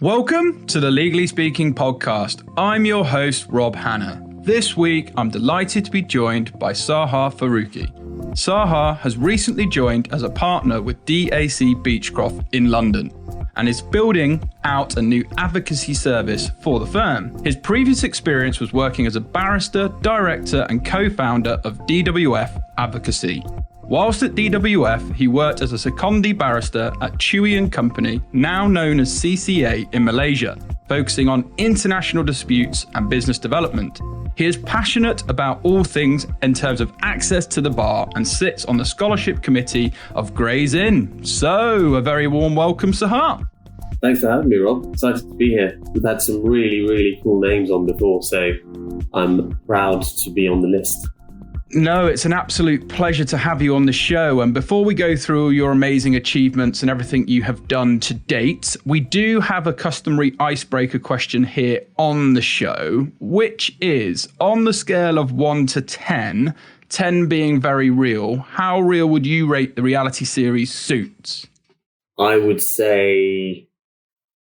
Welcome to the Legally Speaking podcast. I'm your host, Rob Hanna. This week, I'm delighted to be joined by Sahar Farooqi. Sahar has recently joined as a partner with DAC Beachcroft in London and is building out a new advocacy service for the firm. His previous experience was working as a barrister, director and co-founder of DWF Advocacy. Whilst at DWF, he worked as a secondee barrister at Chewy & Company, now known as CCA in Malaysia, focusing on international disputes and business development. He is passionate about all things in terms of access to the bar and sits on the scholarship committee of Gray's Inn. So, a very warm welcome, Sahar. Thanks for having me, Rob. Excited to be here. We've had some really cool names on before, so I'm proud to be on the list. No, it's an absolute pleasure to have you on the show. And before we go through your amazing achievements and everything you have done to date, we do have a customary icebreaker question here on the show, which is, on the scale of 1 to 10, 10 being very real, how real would you rate the reality series Suits? I would say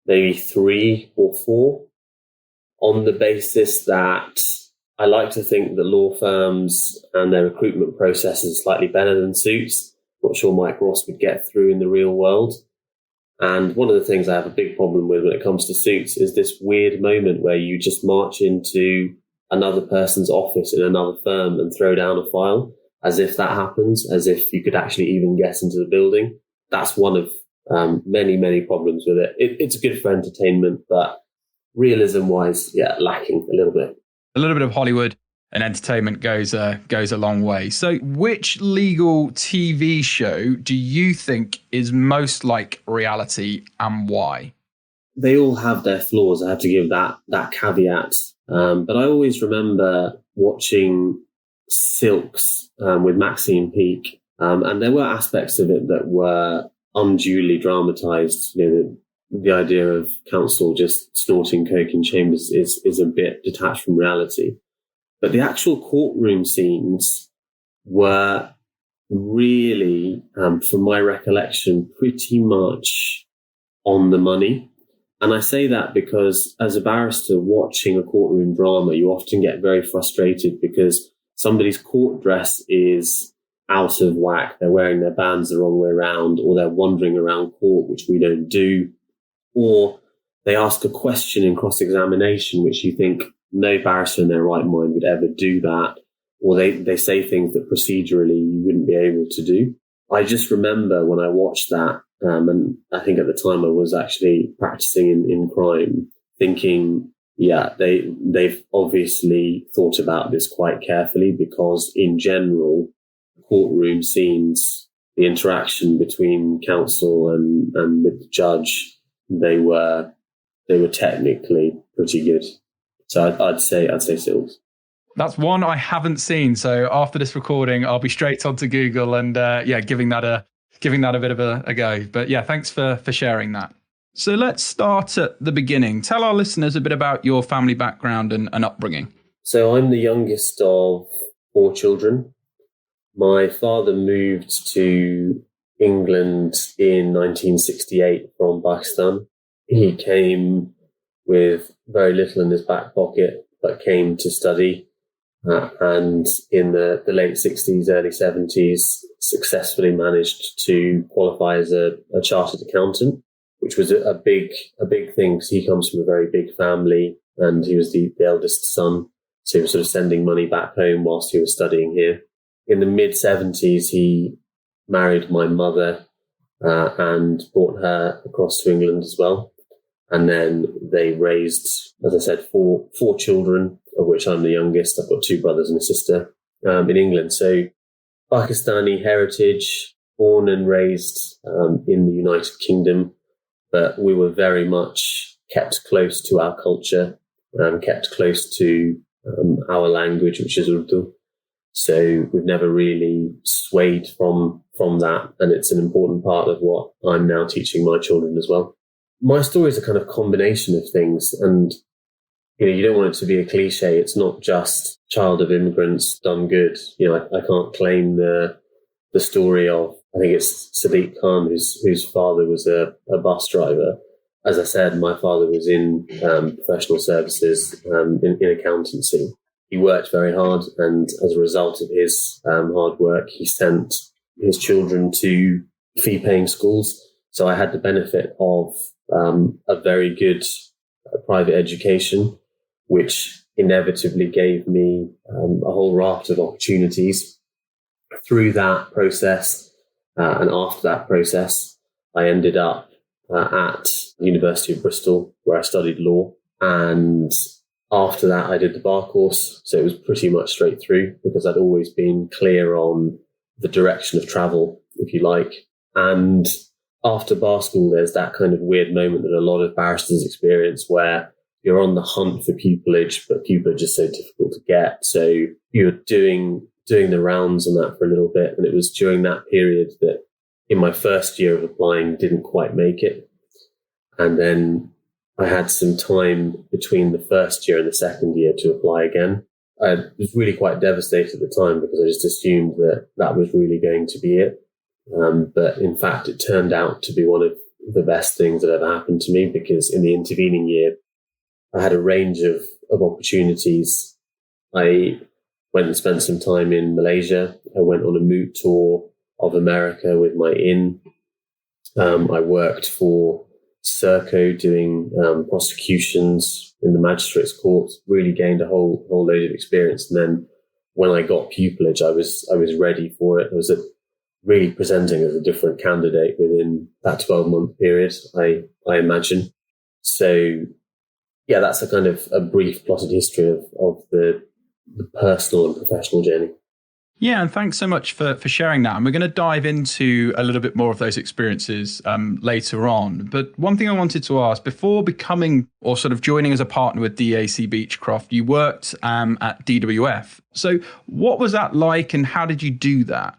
maybe 3 or 4, on the basis that I like to think that law firms and their recruitment process is slightly better than Suits. Not sure Mike Ross would get through in the real world. And one of the things I have a big problem with when it comes to Suits is this weird moment where you just march into another person's office in another firm and throw down a file, as if that happens, as if you could actually even get into the building. That's one of many problems with it. It's good for entertainment, but realism-wise, lacking a little bit. A little bit of Hollywood and entertainment goes a long way. So which legal TV show do you think is most like reality and why? They all have their flaws. I have to give that caveat. But I always remember watching Silks with Maxine Peake. And there were aspects of it that were unduly dramatized. The idea of counsel just snorting coke in chambers is a bit detached from reality. But the actual courtroom scenes were really, from my recollection, pretty much on the money. And I say that because as a barrister watching a courtroom drama, you often get very frustrated because somebody's court dress is out of whack. They're wearing their bands the wrong way around, or they're wandering around court, which we don't do. Or they ask a question in cross-examination, which you think no barrister in their right mind would ever do that. Or they say things that procedurally you wouldn't be able to do. I just remember when I watched that, and I think at the time I was actually practicing in crime, thinking, they've obviously thought about this quite carefully, because in general, courtroom scenes, the interaction between counsel and with the judge, they were technically pretty good. So I'd say Silks. That's one I haven't seen. So after this recording, I'll be straight onto Google and giving that a bit of a go. But yeah, thanks for sharing that. So let's start at the beginning. Tell our listeners a bit about your family background and upbringing. So I'm the youngest of 4 children. My father moved to England in 1968 from Pakistan. He came with very little in his back pocket, but came to study. And in the late 60s, early 70s, successfully managed to qualify as a chartered accountant, which was a big thing because he comes from a very big family and he was the eldest son. So he was sort of sending money back home whilst he was studying here. In the mid 70s, he married my mother and brought her across to England as well. And then they raised, as I said, four children, of which I'm the youngest. I've got 2 brothers and a sister in England. So Pakistani heritage, born and raised in the United Kingdom, but we were very much kept close to our culture and kept close to our language, which is Urdu. So we've never really swayed from that. And it's an important part of what I'm now teaching my children as well. My story is a kind of combination of things. And, you don't want it to be a cliche. It's not just child of immigrants done good. I can't claim the story of, I think it's Sadiq Khan, whose father was a bus driver. as I said, my father was in professional services in accountancy. He worked very hard, and as a result of his hard work, he sent his children to fee-paying schools. So I had the benefit of a very good private education, which inevitably gave me a whole raft of opportunities. Through that process and after that process, I ended up at the University of Bristol, where I studied law. And after that, I did the bar course. So it was pretty much straight through, because I'd always been clear on the direction of travel, if you like. And after bar school, there's that kind of weird moment that a lot of barristers experience, where you're on the hunt for pupillage, but pupillage is so difficult to get. So you're doing the rounds on that for a little bit. And it was during that period that in my first year of applying, didn't quite make it. And then I had some time between the first year and the second year to apply again. I was really quite devastated at the time, because I just assumed that that was really going to be it. But in fact, it turned out to be one of the best things that ever happened to me, because in the intervening year, I had a range of opportunities. I went and spent some time in Malaysia. I went on a moot tour of America with my inn. I worked for Serco doing prosecutions in the magistrates' court. Really gained a whole load of experience. And then when I got pupillage, I was ready for it. I was really presenting as a different candidate within that 12-month period, I imagine. So yeah, that's a kind of a brief plotted history of the personal and professional journey. Yeah, and thanks so much for sharing that. And we're going to dive into a little bit more of those experiences later on. But one thing I wanted to ask, before becoming or sort of joining as a partner with DAC Beachcroft, you worked at DWF. So what was that like, and how did you do that?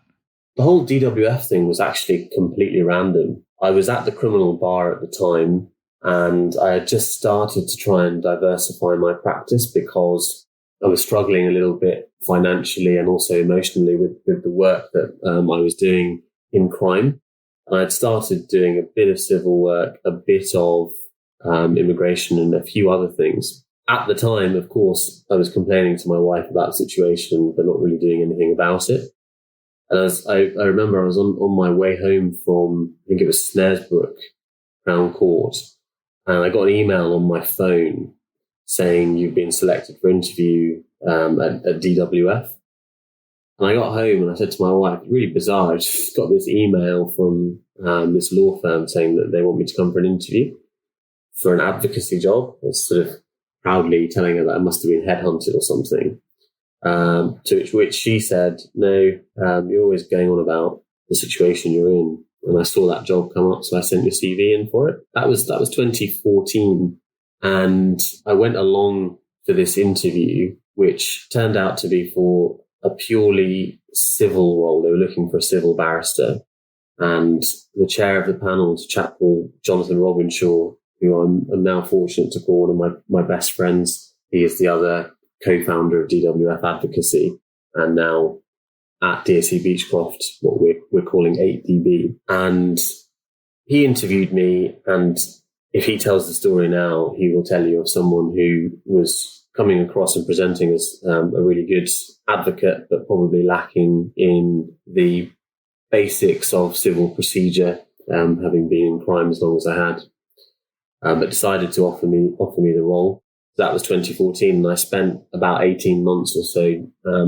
The whole DWF thing was actually completely random. I was at the criminal bar at the time, and I had just started to try and diversify my practice, because I was struggling a little bit financially and also emotionally with the work that I was doing in crime. And I had started doing a bit of civil work, a bit of immigration, and a few other things. At the time, of course, I was complaining to my wife about the situation, but not really doing anything about it. And as I remember, I was on my way home from, I think it was Snaresbrook, Crown Court, and I got an email on my phone saying you've been selected for interview at DWF. And I got home and I said to my wife, really bizarre, I just got this email from this law firm saying that they want me to come for an interview for an advocacy job. I was sort of proudly telling her that I must have been headhunted or something. To which she said, no, you're always going on about the situation you're in. And I saw that job come up, so I sent your CV in for it. That was 2014. And I went along for this interview, which turned out to be for a purely civil role. They were looking for a civil barrister. And the chair of the panel was a chap called Jonathan Robinshaw, who I'm now fortunate to call one of my best friends. He is the other co-founder of DWF Advocacy, and now at DAC Beachcroft, what we're calling 8DB. And he interviewed me, and if he tells the story now, he will tell you of someone who was coming across and presenting as a really good advocate, but probably lacking in the basics of civil procedure, having been in crime as long as I had, but decided to offer me the role. That was 2014, and I spent about 18 months or so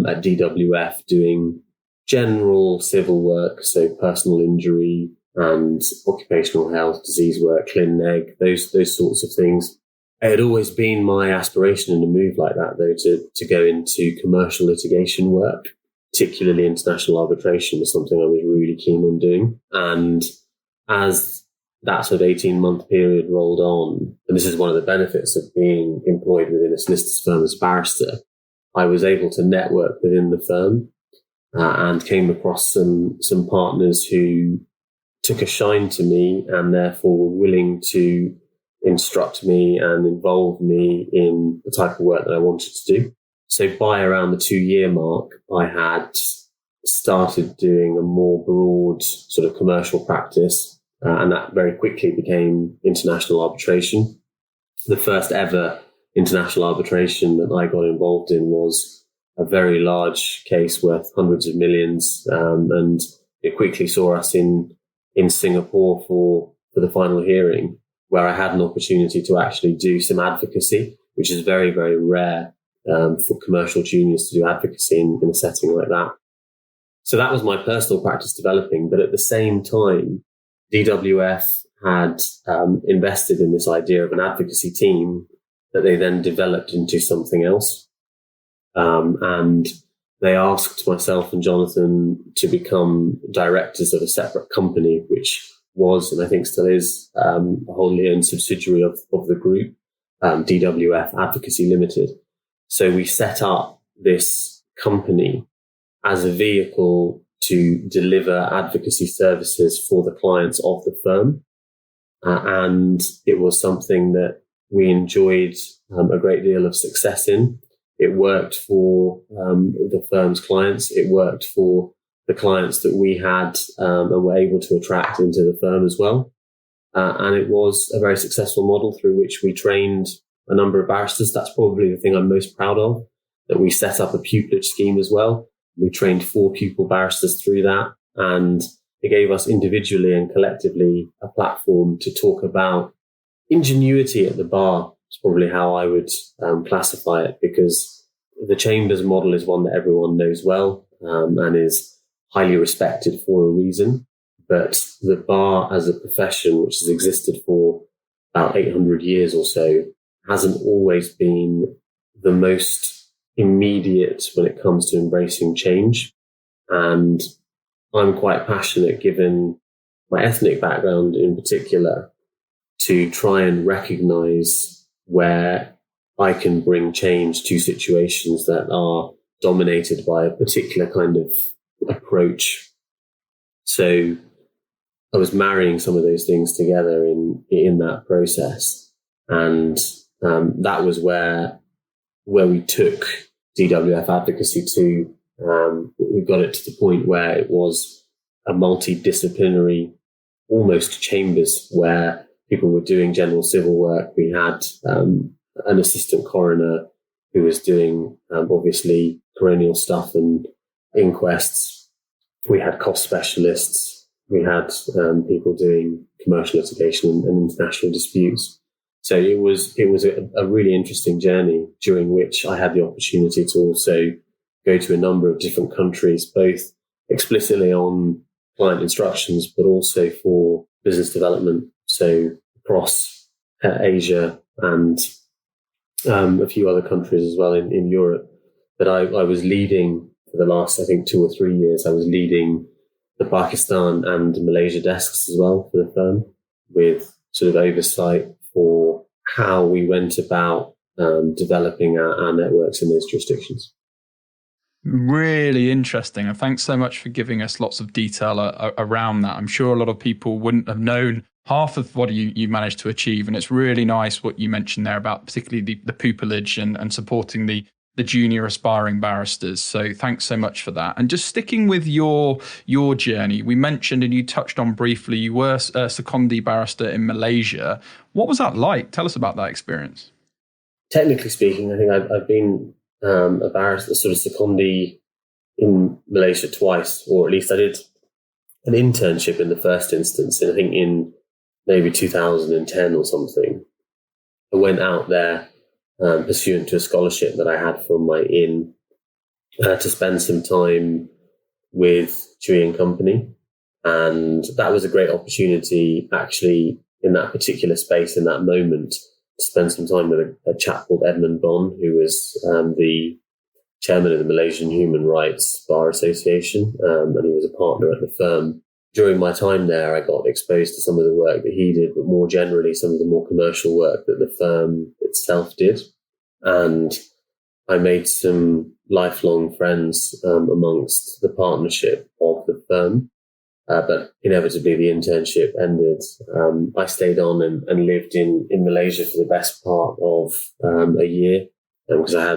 at DWF doing general civil work, so personal injury and occupational health, disease work, clin neg, those sorts of things. It had always been my aspiration in a move like that, though, to go into commercial litigation work, particularly international arbitration was something I was really keen on doing. And as that sort of 18-month period rolled on, and this is one of the benefits of being employed within a solicitor's firm as a barrister, I was able to network within the firm and came across some partners who took a shine to me and therefore were willing to instruct me and involve me in the type of work that I wanted to do. So by around the 2-year mark, I had started doing a more broad sort of commercial practice. and that very quickly became international arbitration. The first ever international arbitration that I got involved in was a very large case worth hundreds of millions, and it quickly saw us in Singapore for the final hearing, where I had an opportunity to actually do some advocacy, which is very, very rare for commercial juniors to do advocacy in a setting like that. So that was my personal practice developing. But at the same time, DWF had invested in this idea of an advocacy team that they then developed into something else. And they asked myself and Jonathan to become directors of a separate company, which was, and I think still is, a wholly owned subsidiary of the group, DWF Advocacy Limited. So we set up this company as a vehicle to deliver advocacy services for the clients of the firm. And it was something that we enjoyed a great deal of success in. It worked for the firm's clients. It worked for the clients that we had and were able to attract into the firm as well. And it was a very successful model through which we trained a number of barristers. That's probably the thing I'm most proud of, that we set up a pupillage scheme as well. We trained 4 pupil barristers through that, and it gave us individually and collectively a platform to talk about ingenuity at the bar. It's probably how I would classify it, because the Chambers model is one that everyone knows well and is highly respected for a reason. But the bar as a profession, which has existed for about 800 years or so, hasn't always been the most immediate when it comes to embracing change. And I'm quite passionate, given my ethnic background in particular, to try and recognize where I can bring change to situations that are dominated by a particular kind of approach. So I was marrying some of those things together in that process. And that was where we took DWF Advocacy to. We got it to the point where it was a multidisciplinary, almost chambers, where people were doing general civil work. We had an assistant coroner who was doing, obviously, coronial stuff and inquests. We had cost specialists. We had people doing commercial litigation and international disputes. So it was a really interesting journey, during which I had the opportunity to also go to a number of different countries, both explicitly on client instructions, but also for business development. So across Asia and a few other countries as well in Europe. But I was leading for the last, I think, 2 or 3 years. I was leading the Pakistan and Malaysia desks as well for the firm, with sort of oversight for how we went about developing our networks in those jurisdictions. Really interesting. And thanks so much for giving us lots of detail around that. I'm sure a lot of people wouldn't have known half of what you managed to achieve. And it's really nice what you mentioned there about particularly the pupillage and supporting the junior aspiring barristers. So thanks so much for that. And just sticking with your journey, we mentioned, and you touched on briefly, you were a secondee barrister in Malaysia. What was that like? Tell us about that experience. Technically speaking, I think I've been a barrister, sort of secondee in Malaysia twice, or at least I did an internship in the first instance, and I think in maybe 2010 or something. I went out there pursuant to a scholarship that I had from my inn to spend some time with Chewy & Company. And that was a great opportunity, actually, in that particular space, in that moment, to spend some time with a chap called Edmund Bon, who was the chairman of the Malaysian Human Rights Bar Association, and he was a partner at the firm. During my time there, I got exposed to some of the work that he did, but more generally, some of the more commercial work that the firm itself did. And I made some lifelong friends amongst the partnership of the firm. But inevitably, the internship ended. I stayed on and lived in Malaysia for the best part of a year, because I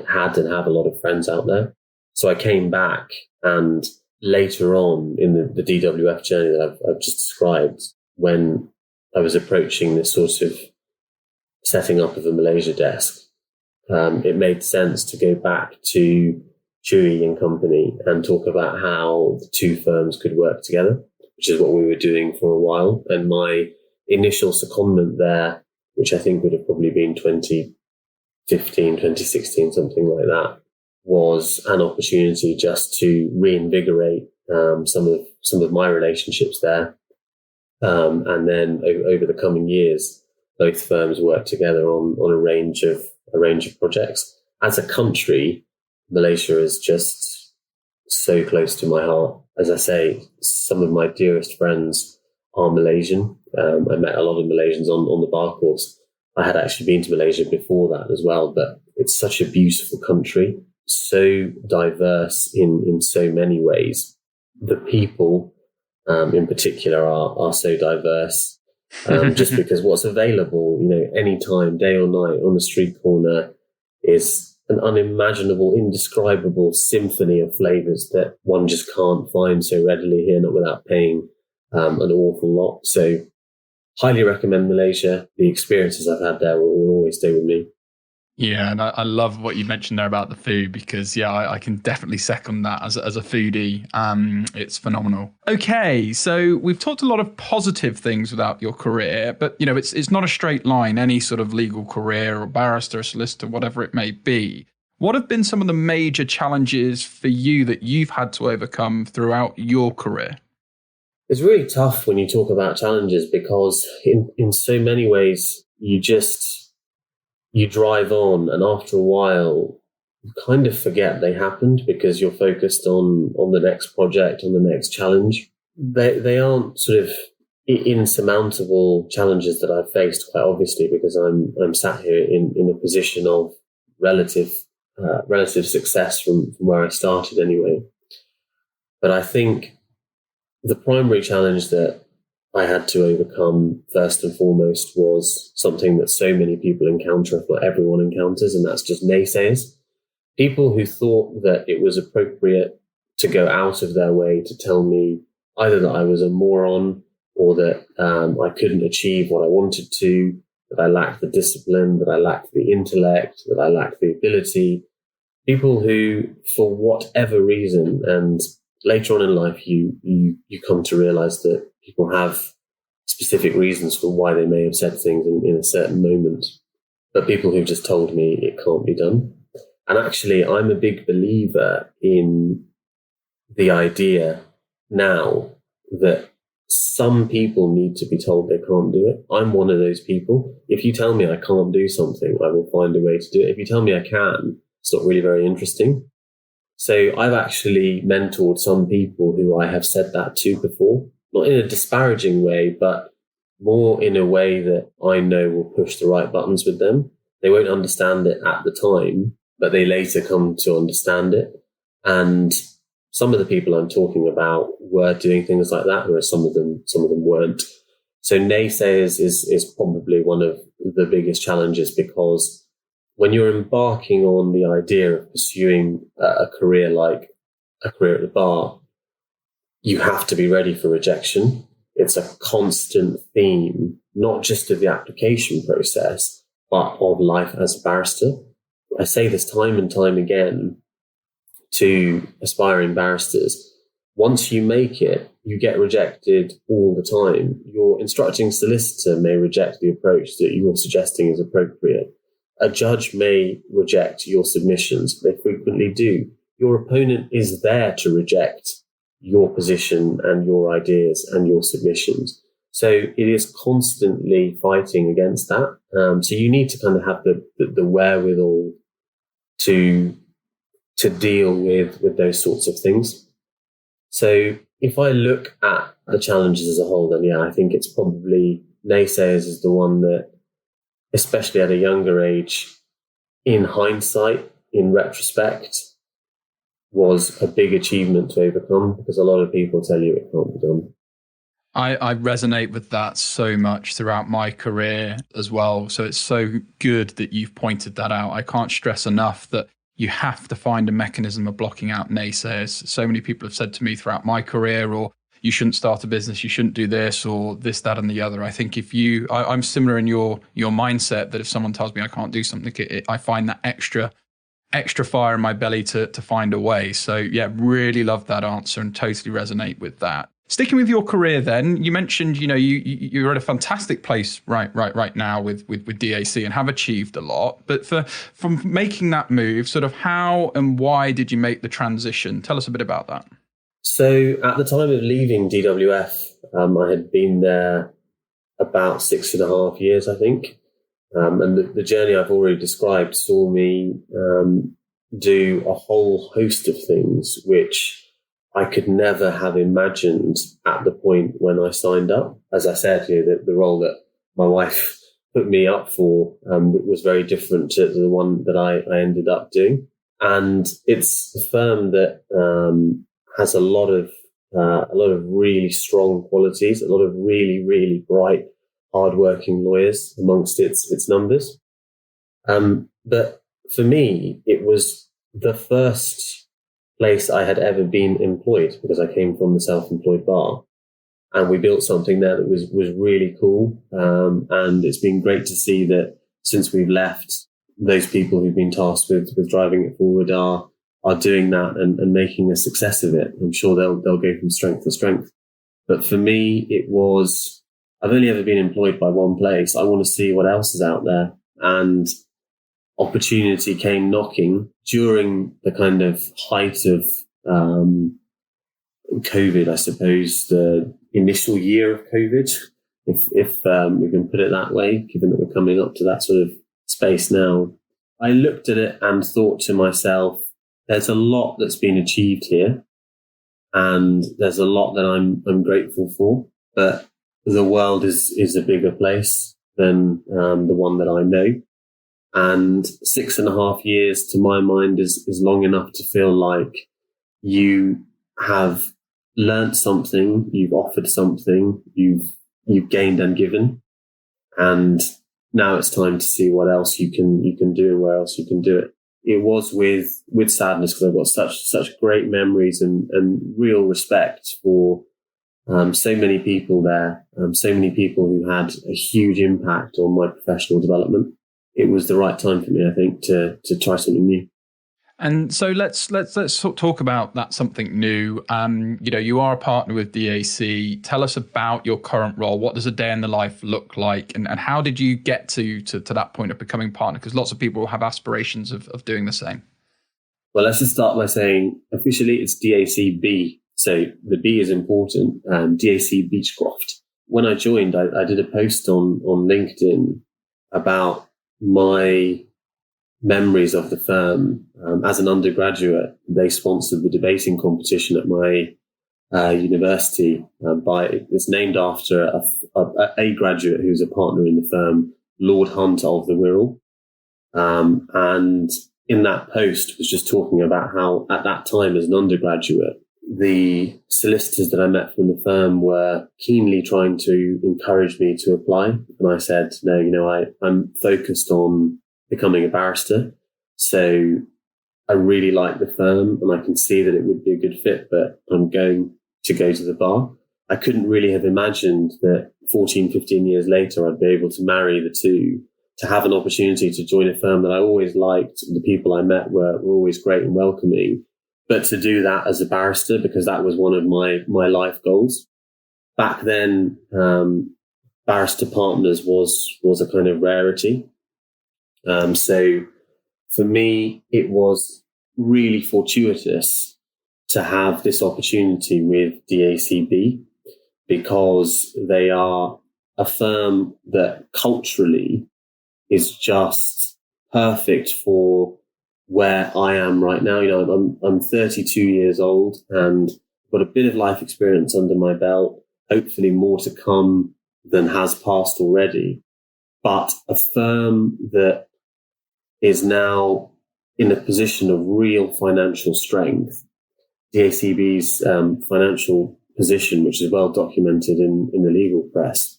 had and have a lot of friends out there. So I came back, and later on in the DWF journey that I've just described, when I was approaching this sort of setting up of a Malaysia desk, it made sense to go back to Chewy and Company and talk about how the two firms could work together, which is what we were doing for a while. And my initial secondment there, which I think would have probably been 2015, 2016, something like that, was an opportunity just to reinvigorate some of my relationships there. And then over the coming years, both firms worked together on a range of projects. As a country, Malaysia is just so close to my heart. As I say, some of my dearest friends are Malaysian. I met a lot of Malaysians on the bar course. I had actually been to Malaysia before that as well, but it's such a beautiful country, so diverse in so many ways. The people, in particular, are so diverse. Just because what's available, anytime, day or night, on a street corner is an unimaginable, indescribable symphony of flavors that one just can't find so readily here, not without paying an awful lot. So highly recommend Malaysia. The experiences I've had there will always stay with me. Yeah, and I love what you mentioned there about the food, because I can definitely second that as a foodie. It's phenomenal. Okay, so we've talked a lot of positive things about your career, but it's not a straight line, any sort of legal career or barrister, solicitor, whatever it may be. What have been some of the major challenges for you that you've had to overcome throughout your career? It's really tough when you talk about challenges, because in so many ways you drive on, and after a while you kind of forget they happened because you're focused on the next project, on the next challenge. They aren't sort of insurmountable challenges that I've faced, quite obviously, because I'm sat here in a position of relative success from where I started anyway. But I think the primary challenge that I had to overcome first and foremost was something that so many people encounter, if not everyone encounters, and that's just naysayers. People who thought that it was appropriate to go out of their way to tell me either that I was a moron, or that I couldn't achieve what I wanted to, that I lacked the discipline, that I lacked the intellect, that I lacked the ability. People who, for whatever reason, and later on in life, you come to realize that people have specific reasons for why they may have said things in a certain moment, but people who've just told me it can't be done. And actually, I'm a big believer in the idea now that some people need to be told they can't do it. I'm one of those people. If you tell me I can't do something, I will find a way to do it. If you tell me I can, it's not really very interesting. So I've actually mentored some people who I have said that to before, not in a disparaging way, but more in a way that I know will push the right buttons with them. They won't understand it at the time, but they later come to understand it. And some of the people I'm talking about were doing things like that, whereas some of them weren't. So naysayers is probably one of the biggest challenges, because when you're embarking on the idea of pursuing a career like a career at the bar, you have to be ready for rejection. It's a constant theme, not just of the application process, but of life as a barrister. I say this time and time again to aspiring barristers. Once you make it, you get rejected all the time. Your instructing solicitor may reject the approach that you're suggesting is appropriate. A judge may reject your submissions. They frequently do. Your opponent is there to reject your position and your ideas and your submissions. So it is constantly fighting against that. So you need to kind of have the wherewithal to deal with those sorts of things. So if I look at the challenges as a whole, then I think it's probably naysayers is the one that, especially at a younger age, in hindsight, in retrospect, was a big achievement to overcome, because a lot of people tell you it can't be done. I resonate with that so much throughout my career as well. So it's so good that you've pointed that out. I can't stress enough that you have to find a mechanism of blocking out naysayers. So many people have said to me throughout my career, or you shouldn't start a business, you shouldn't do this, or this, that, and the other. I think I'm similar in your mindset, that if someone tells me I can't do something, I find that extra fire in my belly to find a way. So yeah, really love that answer and totally resonate with that. Sticking with your career then, you mentioned, you're at a fantastic place right now with DAC and have achieved a lot. But from making that move, sort of how and why did you make the transition? Tell us a bit about that. So at the time of leaving DWF, I had been there about 6.5 years, I think. And the journey I've already described saw me do a whole host of things which I could never have imagined at the point when I signed up. As I said, the role that my wife put me up for was very different to the one that I ended up doing. And it's a firm that has a lot of really strong qualities, a lot of really, really bright, hardworking lawyers amongst its numbers. But for me, it was the first place I had ever been employed, because I came from the self-employed bar, and we built something there that was really cool. And it's been great to see that since we've left, those people who've been tasked with driving it forward are doing that and making a success of it. I'm sure they'll go from strength to strength. But for me, it was, I've only ever been employed by one place. I want to see what else is out there. And opportunity came knocking during the kind of height of COVID, I suppose, the initial year of COVID, if we can put it that way, given that we're coming up to that sort of space now. I looked at it and thought to myself, there's a lot that's been achieved here, and there's a lot that I'm grateful for, but the world is a bigger place than the one that I know. And 6.5 years, to my mind, is long enough to feel like you have learnt something, you've offered something, you've gained and given, and now it's time to see what else you can do and where else you can do it. It was with sadness, because I've got such great memories and real respect for so many people there, so many people who had a huge impact on my professional development. It was the right time for me, I think, to try something new. And so let's talk about that something new. You are a partner with DAC. Tell us about your current role. What does a day in the life look like, and how did you get to that point of becoming partner? Because lots of people have aspirations of doing the same. Well, let's just start by saying officially it's DAC B. So the B is important. DAC Beachcroft. When I joined, I did a post on LinkedIn about my memories of the firm. As an undergraduate, they sponsored the debating competition at my university. It's named after a graduate who's a partner in the firm, Lord Hunter of the Wirral. And in that post was just talking about how at that time as an undergraduate, the solicitors that I met from the firm were keenly trying to encourage me to apply. And I said, no, I'm focused on becoming a barrister. So I really like the firm and I can see that it would be a good fit, but I'm going to go to the bar. I couldn't really have imagined that 14, 15 years later, I'd be able to marry the two, to have an opportunity to join a firm that I always liked. The people I met were always great and welcoming, but to do that as a barrister, because that was one of my life goals. Back then, barrister partners was a kind of rarity. So for me, it was really fortuitous to have this opportunity with DACB, because they are a firm that culturally is just perfect for where I am right now. I'm 32 years old and got a bit of life experience under my belt, hopefully more to come than has passed already. But a firm that is now in a position of real financial strength. DACB's financial position, which is well documented in the legal press,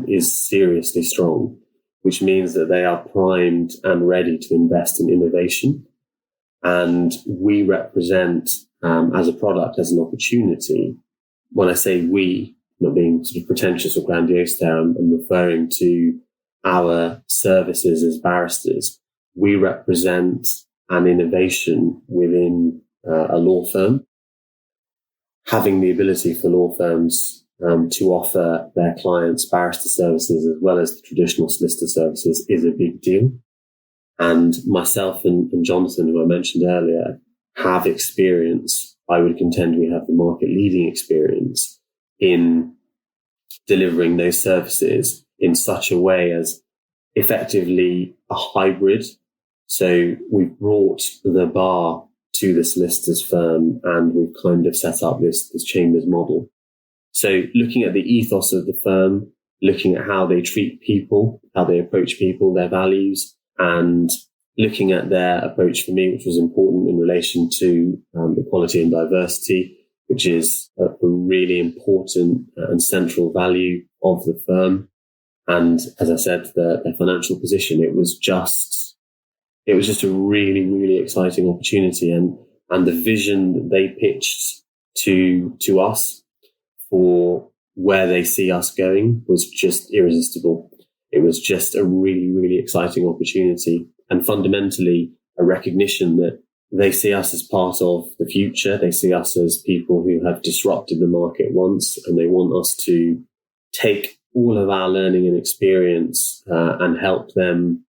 is seriously strong, which means that they are primed and ready to invest in innovation. And we represent, as a product, as an opportunity. When I say we, not being sort of pretentious or grandiose there, I'm referring to our services as barristers. We represent an innovation within a law firm. Having the ability for law firms to offer their clients barrister services as well as the traditional solicitor services is a big deal. And myself and Jonathan, who I mentioned earlier, have experience. I would contend we have the market leading experience in delivering those services in such a way as effectively a hybrid. So we've brought the bar to the solicitor's firm and we've kind of set up this chambers model. So looking at the ethos of the firm, looking at how they treat people, how they approach people, their values, and looking at their approach for me, which was important in relation to equality and diversity, which is a really important and central value of the firm. And as I said, their financial position, it was just a really, really exciting opportunity. And the vision that they pitched to us for where they see us going was just irresistible. It was just a really, really exciting opportunity. And fundamentally, a recognition that they see us as part of the future. They see us as people who have disrupted the market once, and they want us to take all of our learning and experience and help them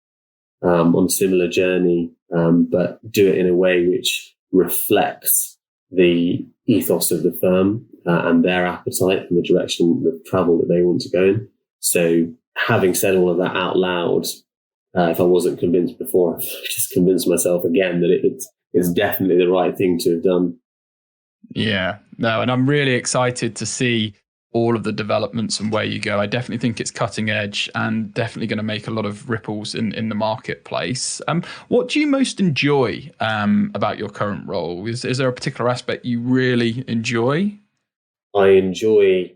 on a similar journey, but do it in a way which reflects the ethos of the firm and their appetite and the direction, the travel that they want to go in. So having said all of that out loud, if I wasn't convinced before, I've just convinced myself again that it's definitely the right thing to have done. Yeah, no, and I'm really excited to see all of the developments and where you go. I definitely think it's cutting edge and definitely going to make a lot of ripples in the marketplace. What do you most enjoy about your current role? Is there a particular aspect you really enjoy? I enjoy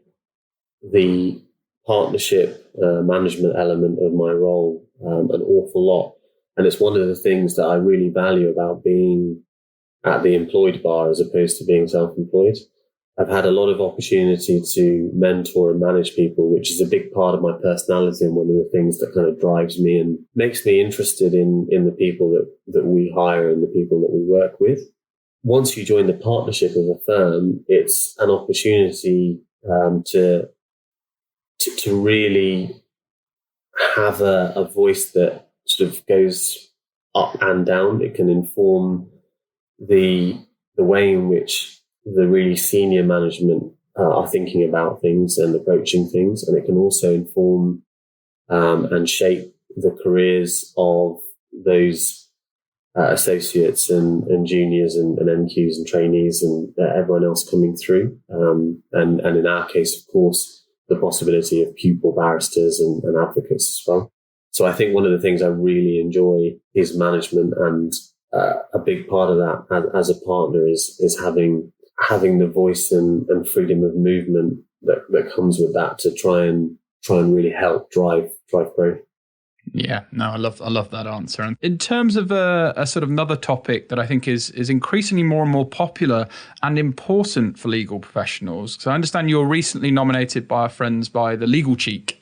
the partnership management element of my role an awful lot. And it's one of the things that I really value about being at the employed bar as opposed to being self-employed. I've had a lot of opportunity to mentor and manage people, which is a big part of my personality and one of the things that kind of drives me and makes me interested in the people that we hire and the people that we work with. Once you join the partnership of a firm, it's an opportunity to really have a voice that sort of goes up and down. It can inform the way in which the really senior management are thinking about things and approaching things. And it can also inform and shape the careers of those associates and juniors and NQs and trainees and everyone else coming through. And in our case, of course, the possibility of pupil barristers and advocates as well. So I think one of the things I really enjoy is management, and a big part of that as a partner is having the voice and freedom of movement that comes with that to try and really help drive growth. Yeah, no, I love that answer. And in terms of a sort of another topic that I think is increasingly more and more popular and important for legal professionals. So I understand you were recently nominated by our friends by the Legal Cheek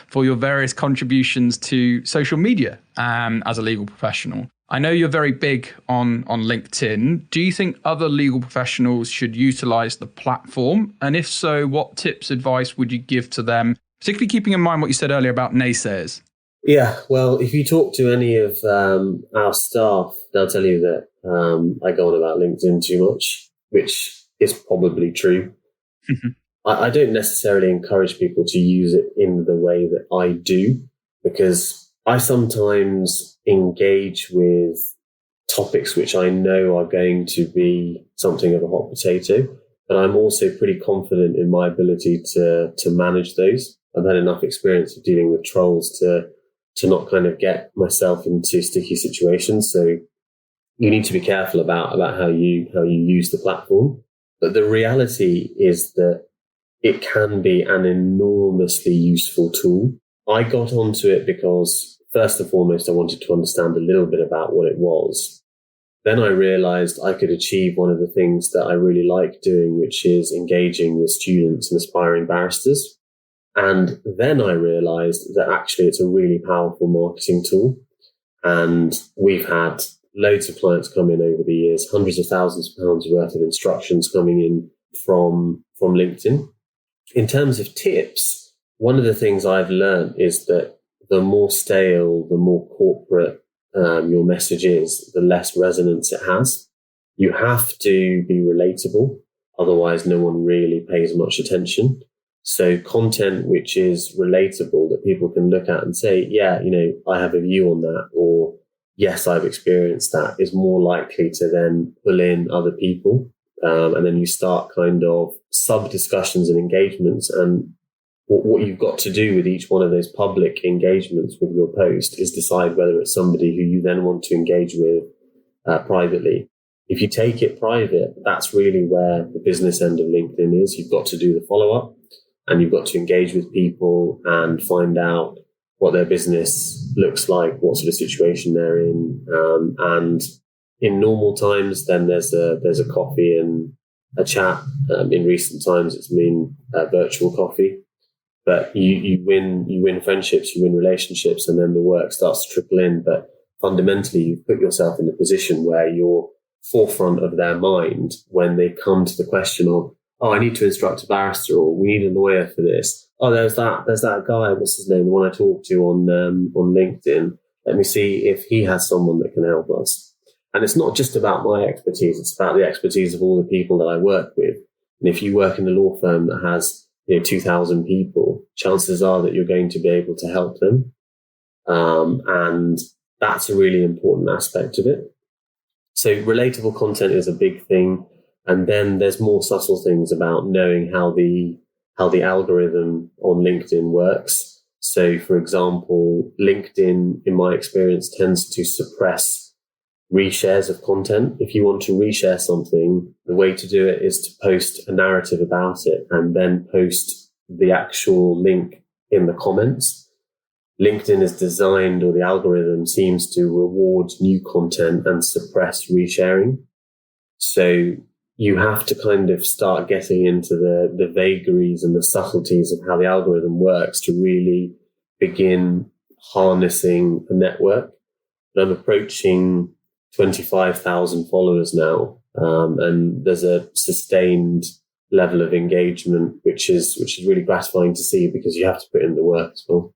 for your various contributions to social media as a legal professional. I know you're very big on LinkedIn. Do you think other legal professionals should utilize the platform? And if so, what tips, advice would you give to them, particularly keeping in mind what you said earlier about naysayers? Yeah, well, if you talk to any of our staff, they'll tell you that I go on about LinkedIn too much, which is probably true. I don't necessarily encourage people to use it in the way that I do, because I sometimes engage with topics which I know are going to be something of a hot potato, but I'm also pretty confident in my ability to manage those. I've had enough experience of dealing with trolls to not kind of get myself into sticky situations. So you need to be careful about how you use the platform. But the reality is that it can be an enormously useful tool. I got onto it because, first and foremost, I wanted to understand a little bit about what it was. Then I realized I could achieve one of the things that I really like doing, which is engaging with students and aspiring barristers. And then I realized that actually it's a really powerful marketing tool. And we've had loads of clients come in over the years, hundreds of thousands of pounds worth of instructions coming in from LinkedIn. In terms of tips, one of the things I've learned is that the more stale, the more corporate your message is, the less resonance it has. You have to be relatable. Otherwise, no one really pays much attention. So content which is relatable that people can look at and say, yeah, I have a view on that, or yes, I've experienced that, is more likely to then pull in other people. And then you start kind of sub discussions and engagements. And what you've got to do with each one of those public engagements with your post is decide whether it's somebody who you then want to engage with privately. If you take it private, that's really where the business end of LinkedIn is. You've got to do the follow-up and you've got to engage with people and find out what their business looks like, what sort of situation they're in. And in normal times, then there's a coffee and a chat. In recent times, it's been virtual coffee. But you win friendships, you win relationships, and then the work starts to trickle in. But fundamentally, you've put yourself in a position where you're forefront of their mind when they come to the question of, oh, I need to instruct a barrister, or we need a lawyer for this. Oh, there's that guy, what's his name, the one I talked to on LinkedIn. Let me see if he has someone that can help us. And it's not just about my expertise, it's about the expertise of all the people that I work with. And if you work in a law firm that has 2,000 people, chances are that you're going to be able to help them. And that's a really important aspect of it. So relatable content is a big thing. And then there's more subtle things about knowing how the algorithm on LinkedIn works. So for example, LinkedIn, in my experience, tends to suppress reshares of content. If you want to reshare something, the way to do it is to post a narrative about it and then post the actual link in the comments. LinkedIn is designed, or the algorithm seems to reward new content and suppress resharing. So you have to kind of start getting into the vagaries and the subtleties of how the algorithm works to really begin harnessing a network. And I'm approaching 25,000 followers now, and there's a sustained level of engagement, which is really gratifying to see because you have to put in the work as well.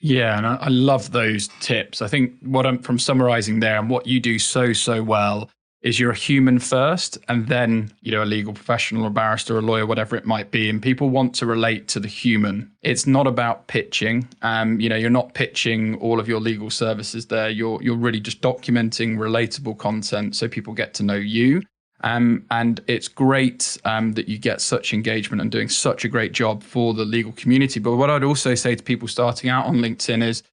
Yeah, and I love those tips. I think what I'm from summarizing there, and what you do so well, is you're a human first, and then a legal professional, a barrister, a lawyer, whatever it might be, and people want to relate to the human. It's not about pitching. You're not pitching all of your legal services there. You're really just documenting relatable content so people get to know you. And it's great that you get such engagement and doing such a great job for the legal community. But what I'd also say to people starting out on LinkedIn is,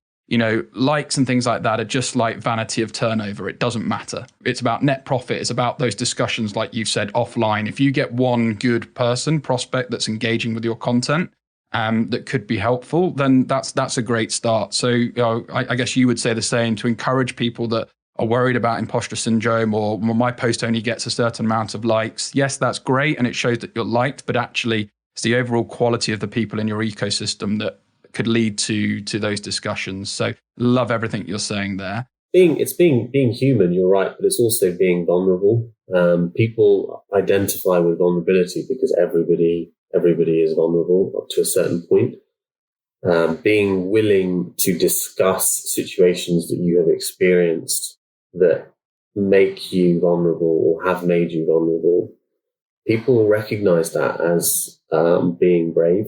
likes and things like that are just like vanity of turnover. It doesn't matter. It's about net profit. It's about those discussions, like you've said, offline. If you get one good prospect that's engaging with your content, that could be helpful, then that's a great start. So I guess you would say the same, to encourage people that are worried about imposter syndrome, or my post only gets a certain amount of likes. Yes, that's great, and it shows that you're liked, but actually it's the overall quality of the people in your ecosystem that could lead to those discussions. So love everything you're saying there. It's being human, you're right, but it's also being vulnerable. People identify with vulnerability because everybody is vulnerable up to a certain point. Being willing to discuss situations that you have experienced that make you vulnerable or have made you vulnerable, people recognize that as being brave.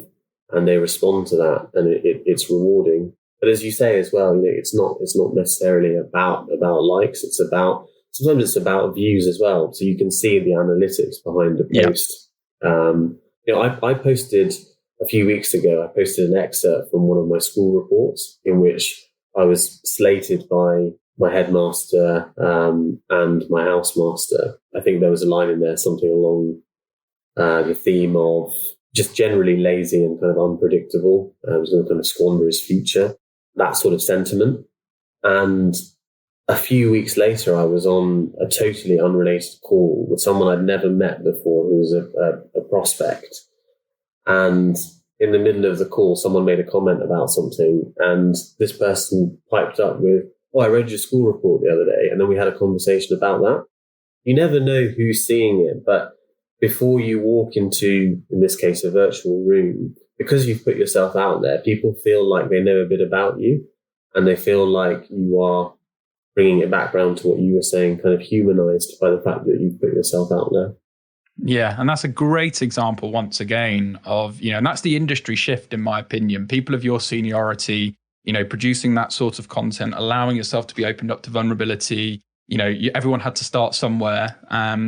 And they respond to that, and it's rewarding. But as you say as well, it's not necessarily about likes. Sometimes it's about views as well. So you can see the analytics behind a post. Yeah. I posted a few weeks ago. I posted an excerpt from one of my school reports in which I was slated by my headmaster and my housemaster. I think there was a line in there, something along the theme of just generally lazy and kind of unpredictable. Was going to kind of squander his future, that sort of sentiment. And a few weeks later, I was on a totally unrelated call with someone I'd never met before, who was a prospect. And in the middle of the call, someone made a comment about something, and this person piped up with, "Oh, I read your school report the other day." And then we had a conversation about that. You never know who's seeing it, but before you walk into, in this case, a virtual room, because you've put yourself out there, people feel like they know a bit about you, and they feel like you are bringing it back round to what you were saying, kind of humanized by the fact that you've put yourself out there. Yeah, and that's a great example, once again, of, and that's the industry shift, in my opinion. People of your seniority, producing that sort of content, allowing yourself to be opened up to vulnerability. Everyone had to start somewhere.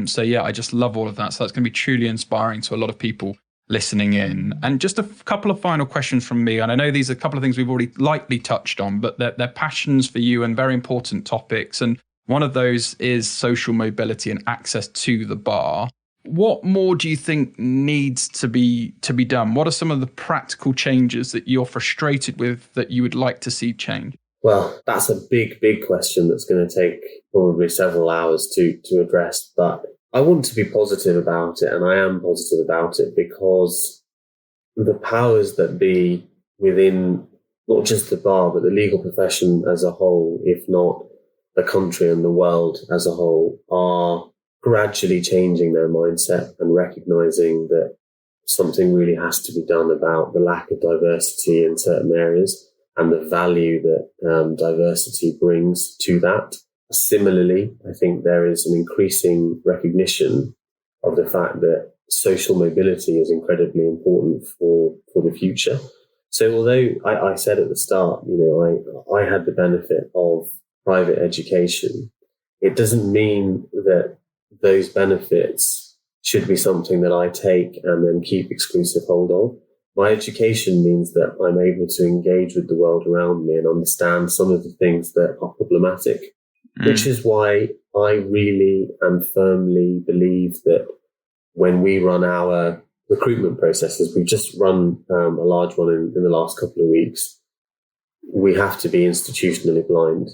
So yeah, I just love all of that. So that's going to be truly inspiring to a lot of people listening in. And just a couple of final questions from me. And I know these are a couple of things we've already lightly touched on, but they're passions for you and very important topics. And one of those is social mobility and access to the bar. What more do you think needs to be done? What are some of the practical changes that you're frustrated with that you would like to see change? Well, that's a big, big question that's going to take probably several hours to address. But I want to be positive about it, and I am positive about it, because the powers that be within not just the bar, but the legal profession as a whole, if not the country and the world as a whole, are gradually changing their mindset and recognizing that something really has to be done about the lack of diversity in certain areas and the value that diversity brings to that. Similarly, I think there is an increasing recognition of the fact that social mobility is incredibly important for the future. So although I said at the start, I had the benefit of private education, it doesn't mean that those benefits should be something that I take and then keep exclusive hold of. My education means that I'm able to engage with the world around me and understand some of the things that are problematic, which is why I really and firmly believe that when we run our recruitment processes, we've just run a large one in the last couple of weeks, we have to be institutionally blind,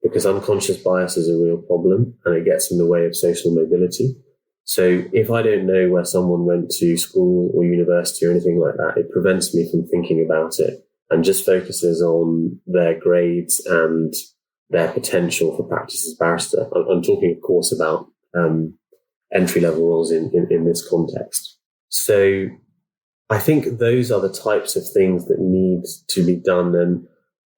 because unconscious bias is a real problem and it gets in the way of social mobility. So if I don't know where someone went to school or university or anything like that, it prevents me from thinking about it and just focuses on their grades and their potential for practice as barrister. I'm talking, of course, about entry-level roles in this context. So I think those are the types of things that need to be done, and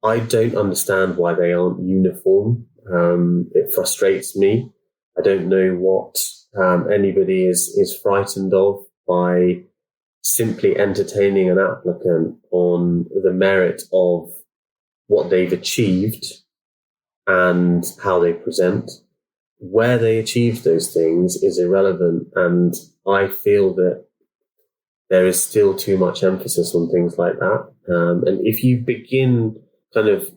I don't understand why they aren't uniform. It frustrates me. I don't know what anybody is frightened of by simply entertaining an applicant on the merit of what they've achieved and how they present. Where they achieve those things is irrelevant, and I feel that there is still too much emphasis on things like that. And if you begin kind of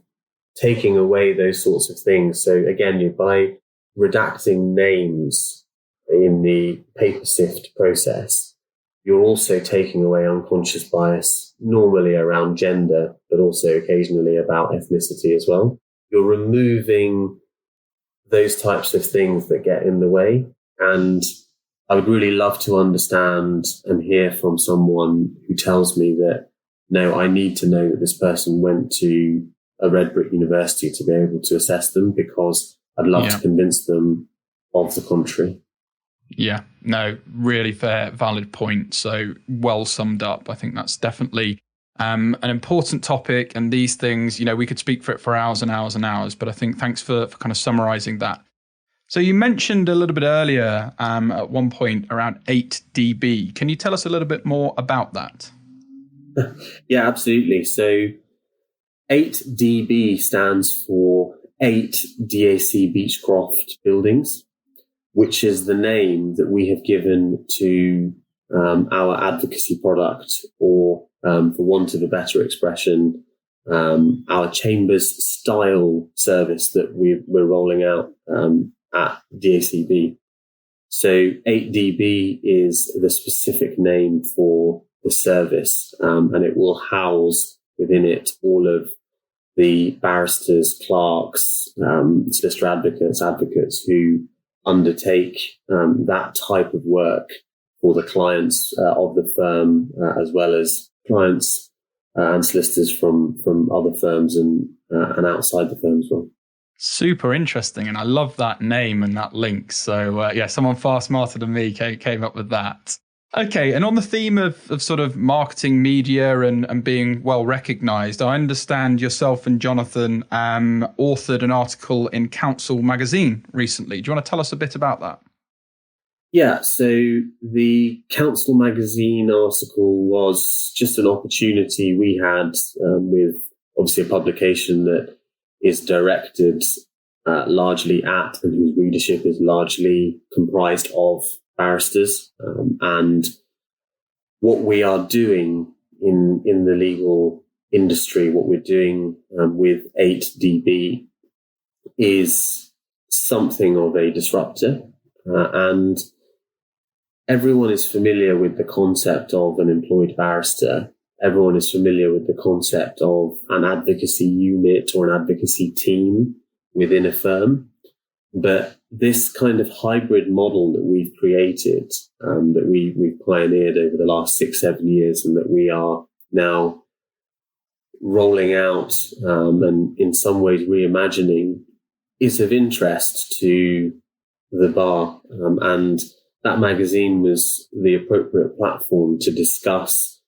taking away those sorts of things, so again, by redacting names in the paper sift process, you're also taking away unconscious bias, normally around gender, but also occasionally about ethnicity as well. You're removing those types of things that get in the way. And I would really love to understand and hear from someone who tells me that, no, I need to know that this person went to a red brick university to be able to assess them, because I'd love to convince them of the contrary. Yeah, no, really fair, valid point. So well summed up. I think that's definitely an important topic. And these things, we could speak for it for hours and hours and hours, but I think thanks for kind of summarizing that. So you mentioned a little bit earlier at one point around 8DB. Can you tell us a little bit more about that? Yeah, absolutely. So 8DB stands for 8 DAC Beachcroft buildings, which is the name that we have given to our advocacy product, or for want of a better expression, our Chambers style service that we're rolling out at DACB. So 8DB is the specific name for the service, and it will house within it all of the barristers, clerks, solicitor advocates who undertake that type of work for the clients of the firm, as well as clients and solicitors from other firms and outside the firm as well. Super interesting. And I love that name and that link. So someone far smarter than me came up with that. Okay. And on the theme of sort of marketing media and being well recognized, I understand yourself and Jonathan authored an article in Counsel magazine recently. Do you want to tell us a bit about that? Yeah, so the Counsel magazine article was just an opportunity we had with obviously a publication that is directed largely at and whose readership is largely comprised of barristers. And what we are doing in the legal industry, what we're doing with 8DB is something of a disruptor. And everyone is familiar with the concept of an employed barrister. Everyone is familiar with the concept of an advocacy unit or an advocacy team within a firm. But this kind of hybrid model that we've created, that we've pioneered over the last 6-7 years, and that we are now rolling out and in some ways reimagining, is of interest to the bar. And that magazine was the appropriate platform to discuss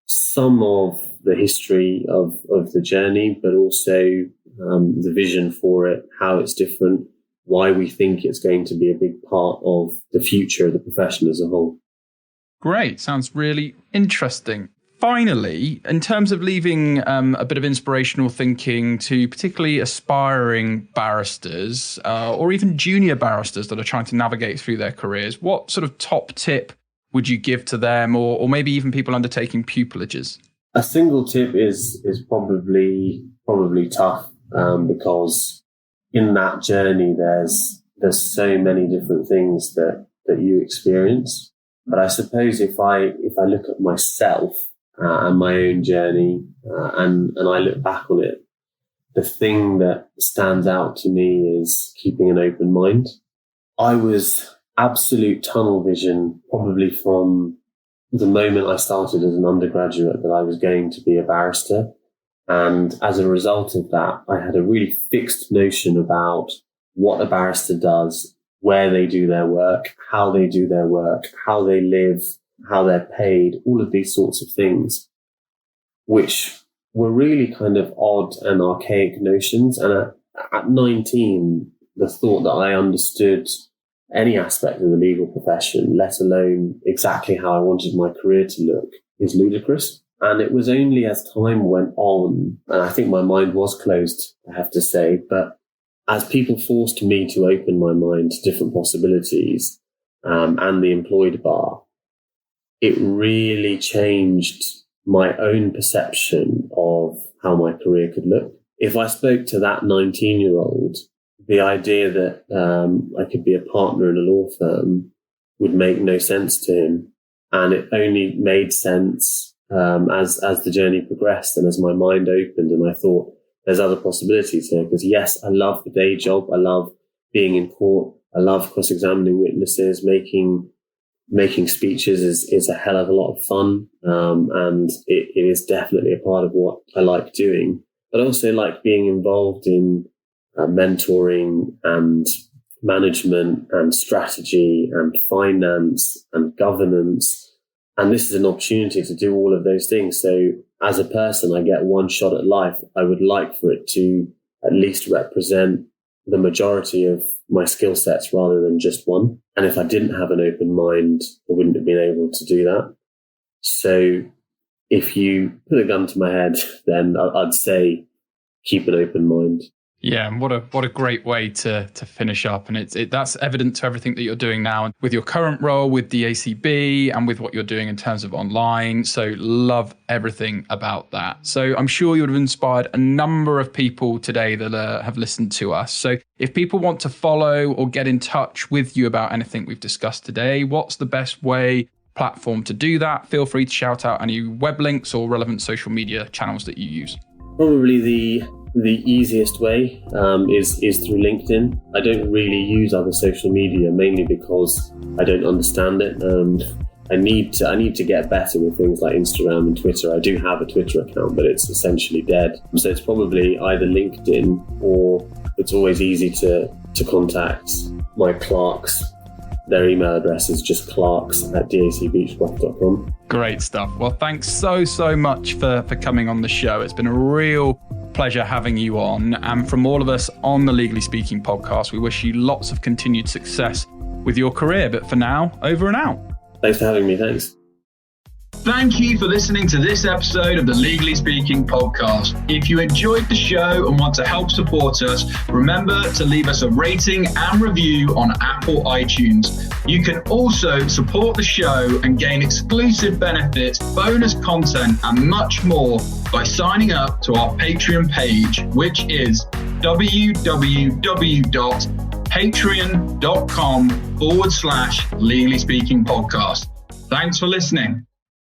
some of the history of the journey, but also the vision for it, how it's different, why we think it's going to be a big part of the future of the profession as a whole. Great. Sounds really interesting. Finally, in terms of leaving a bit of inspirational thinking to particularly aspiring barristers or even junior barristers that are trying to navigate through their careers, what sort of top tip would you give to them, or maybe even people undertaking pupilages? A single tip is probably tough because in that journey there's so many different things that you experience. But I suppose if I look at myself and my own journey and I look back on it, the thing that stands out to me is keeping an open mind. I was absolute tunnel vision probably from the moment I started as an undergraduate that I was going to be a barrister. And as a result of that, I had a really fixed notion about what a barrister does, where they do their work, how they do their work, how they live, how they're paid, all of these sorts of things, which were really kind of odd and archaic notions. And at 19, the thought that I understood any aspect of the legal profession, let alone exactly how I wanted my career to look, is ludicrous. And it was only as time went on, and I think my mind was closed, I have to say, but as people forced me to open my mind to different possibilities and the employed bar, it really changed my own perception of how my career could look. If I spoke to that 19-year-old, the idea that I could be a partner in a law firm would make no sense to him. And it only made sense as the journey progressed and as my mind opened and I thought there's other possibilities here. Because yes, I love the day job. I love being in court. I love cross-examining witnesses. Making speeches is a hell of a lot of fun. And it is definitely a part of what I like doing. But I also like being involved in mentoring and management and strategy and finance and governance. And this is an opportunity to do all of those things. So as a person, I get one shot at life. I would like for it to at least represent the majority of my skill sets rather than just one. And if I didn't have an open mind, I wouldn't have been able to do that. So if you put a gun to my head, then I'd say keep an open mind. Yeah, and what a great way to finish up. And that's evident to everything that you're doing now with your current role with DACB and with what you're doing in terms of online. So love everything about that. So I'm sure you would have inspired a number of people today that have listened to us. So if people want to follow or get in touch with you about anything we've discussed today, what's the best platform to do that? Feel free to shout out any web links or relevant social media channels that you use. Probably the the easiest way is through LinkedIn. I don't really use other social media, mainly because I don't understand it. I need to get better with things like Instagram and Twitter. I do have a Twitter account, but it's essentially dead. So it's probably either LinkedIn, or it's always easy to contact my clerks. Their email address is just clerks@dacbeachcroft.com. Great stuff. Well, thanks so much for coming on the show. It's been a real pleasure having you on. And from all of us on the Legally Speaking podcast, we wish you lots of continued success with your career. But for now, over and out. Thanks for having me. Thanks. Thank you for listening to this episode of the Legally Speaking podcast. If you enjoyed the show and want to help support us, remember to leave us a rating and review on Apple iTunes. You can also support the show and gain exclusive benefits, bonus content, and much more by signing up to our Patreon page, which is www.patreon.com/Legally Speaking podcast. Thanks for listening.